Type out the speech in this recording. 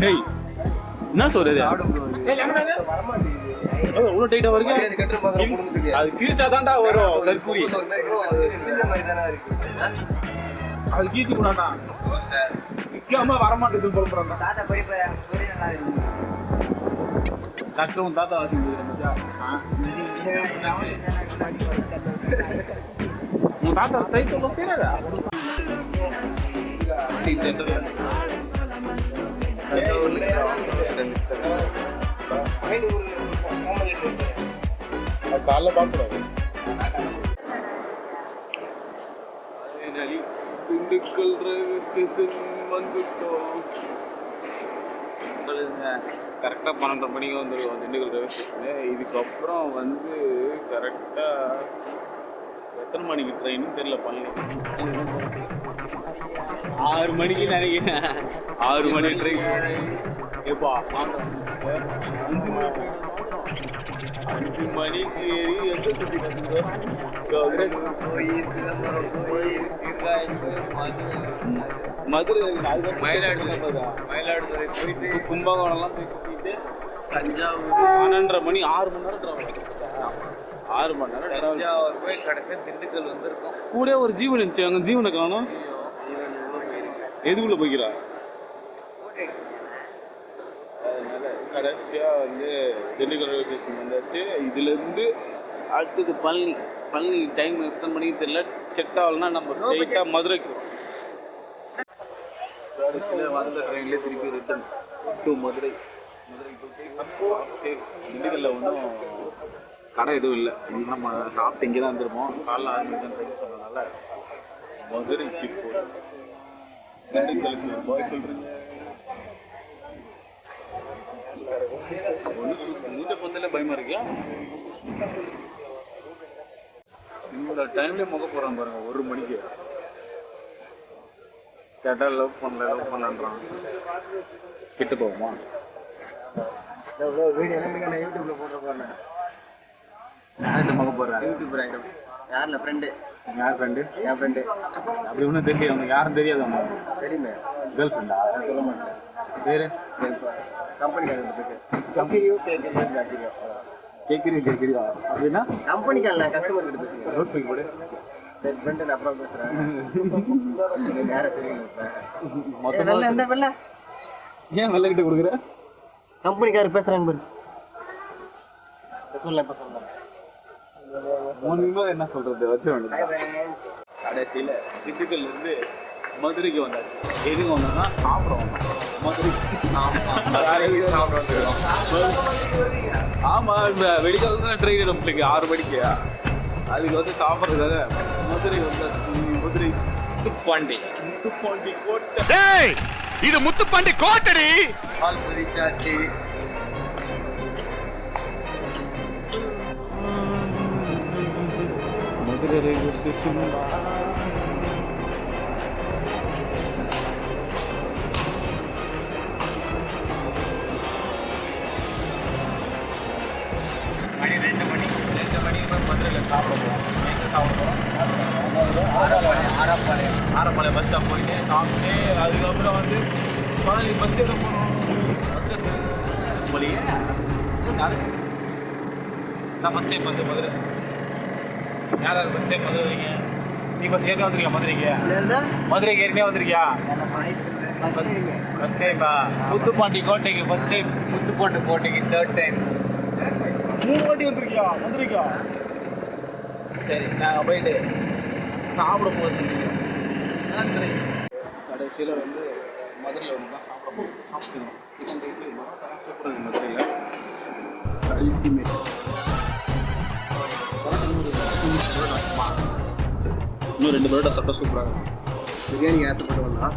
hey என்ன சொல்றது இவ்வளோ டைட்டா வருங்க அது கீழ்ச்சா தான்டா வரும் தற்கூரி அது கீழ்ச்சி கூடாண்டா நிற்காம வரமாட்டேது போல சட்டம் தாத்தா வாசி உன் தாத்தா தைத்த தெரியாதா காலைல பார்க்கக்கூடாது திண்டுக்கல் ரயில்வே ஸ்டேஷன் வந்துட்டோம் கரெக்டாக 12:30 மணிக்கு வந்துருக்கோம் திண்டுக்கல் ரயில்வே ஸ்டேஷனு இதுக்கப்புறம் வந்து கரெக்டாக எத்தனை மணிக்கு ட்ரெயின்னு தெரியல பழனி 6 மணிக்கு நினைக்கிறேன் 6 மணி ட்ரெயின் எப்பா 5 மணிக்கு ஏறி எந்த சுற்றி மதுரை மயிலாடுதுறை போயிட்டு கும்பகோணம்லாம் போய் சுற்றிட்டு தஞ்சாவூர் 12:30 மணி 6 மணி நேரம் ட்ராவல் 6 மணி நேரம் தஞ்சாவூர் போய் கடைசியாக திண்டுக்கல் வந்துருக்கோம் கூட ஒரு ஜீவன் இருந்துச்சு அங்கே ஜீவனை காணும் எதுக்குள்ளே போய்க்கிறா அதனால கடைசியாக வந்து திண்டுக்கல் ரயில்வே ஸ்டேஷன் வந்தாச்சு இதுலேருந்து அடுத்தது பழனி டைம் எத்தனை மணிக்கு தெரியல செட் ஆகலன்னா நம்ம ஸ்ட்ரெயிட்டாக மதுரைக்கு கடைசியில் வந்த ட்ரெயின்லேயே திருப்பி ரிட்டர்ன் டு மதுரைக்கு போயிட்டு திண்டுக்கல்லில் ஒன்றும் கடை எதுவும் இல்லை நம்ம சாப்பிட்டு இங்கே தான் வந்துருப்போம் காலைல 6 மணிக்கு தான் ட்ரெயின் சொன்னதுனால மதுரைக்கு போகிறோம் திண்டுக்கலுக்கு பாய் சொல்கிறீங்க மூட்டை பந்தல பயமா இருக்கியா இந்த டைம்லேயே முக போகிறான் பாருங்க 1 மணிக்கு கேட்டால் லவ் பண்ணலான்றான் கிட்ட போவோமா வீடியோ நான் யூடியூப்பில் போட்டு போகிறேன் நான் இந்த முக போடுறேன் யூடியூப் யாரில் ஃப்ரெண்டு யார் ஃப்ரெண்டு என் ஃப்ரெண்டு அப்படி ஒன்றும் தெரியாது அவனுக்கு யாரும் தெரியாது அவனுக்கு தெரியுமே கேர்ள் ஃப்ரெண்டா சொல்ல மாட்டேன் சரி கம்பெனிக்காரங்க போயிட்டு கம்பெனியோ கேட்குறியா அப்படின்னா கம்பெனிக்காரல கஸ்டமர் கிட்ட பேசுங்க ரோட் போய் போடு என் ஃப்ரெண்டு நான் அப்புறம் பேசுகிறேன் யாரை தெரியும் மொத்தம் எந்த வெள்ள ஏன் வெள்ளக்கிட்ட கொடுக்குற கம்பெனிக்காரர் பேசுகிறாங்க பாரு சொல்ல இப்போ சொல்ல 3 நிமிடம் என்ன சொல்கிறது வச்ச வேண்டியது கடைசியில் திண்டுக்கல்லேருந்து மதுரைக்கு வந்தாச்சு எதுக்கு வந்தோம்னா சாப்பிட வந்தோம் மதுரைக்கு சாப்பிட வந்துருக்கோம் ஆமாம் இந்த வெடிக்கால தான் ட்ரெயின் நம்மளுக்கு 6 மணிக்கு அதுக்கு வந்து சாப்பிட்றதுக்காக மதுரை வந்தாச்சு மதுரை முத்துப்பாண்டி கோட்டை இது முத்துப்பாண்டி கோட்டடி கால் பிரிச்சாச்சு மதுரை ரயில்வே ஸ்டேஷன் மணி 2 மணிக்கு போய் மதுரையில் சாப்பிட போகிறோம் எங்கே சாப்பிட போகிறோம் ஆரப்பாளையம் பஸ் ஸ்டாப் போயிட்டு சாப்பிட்டு அதுக்கப்புறம் வந்து பழனி பஸ் ஏற போகணும் போலியே நான் ஃபஸ்ட் டைம் வந்து மதுரை யாராவது ஃபஸ்ட் டைம் மதுரைங்க நீ ஃபஸ்ட் ஏற்கனவே வந்திருக்கியா மதுரைக்கு ஏற்கனவே வந்திருக்கியா ஃபஸ்ட் டைம்பா முத்துப்பாண்டி கோட்டைக்கு ஃபஸ்ட் டைம் முத்துப்பாண்டி கோட்டைக்கு 3rd டைம் 3 வாட்டி வந்திருக்கியா சரி நாங்கள் போயிட்டு சாப்பிட போகிறது கடைசியில் வந்து மதுரையில் வந்து தான் சாப்பிடுவோம் சிக்கன் ரைஸ் சூப்பராக இருக்குது மதுரையில் அல்டிமேட் இன்னும் 2 பரோட்டா சாப்பிட்டா சூப்பராக இருக்கும் பிரியாணி ஏற்றப்பட்டு வந்தா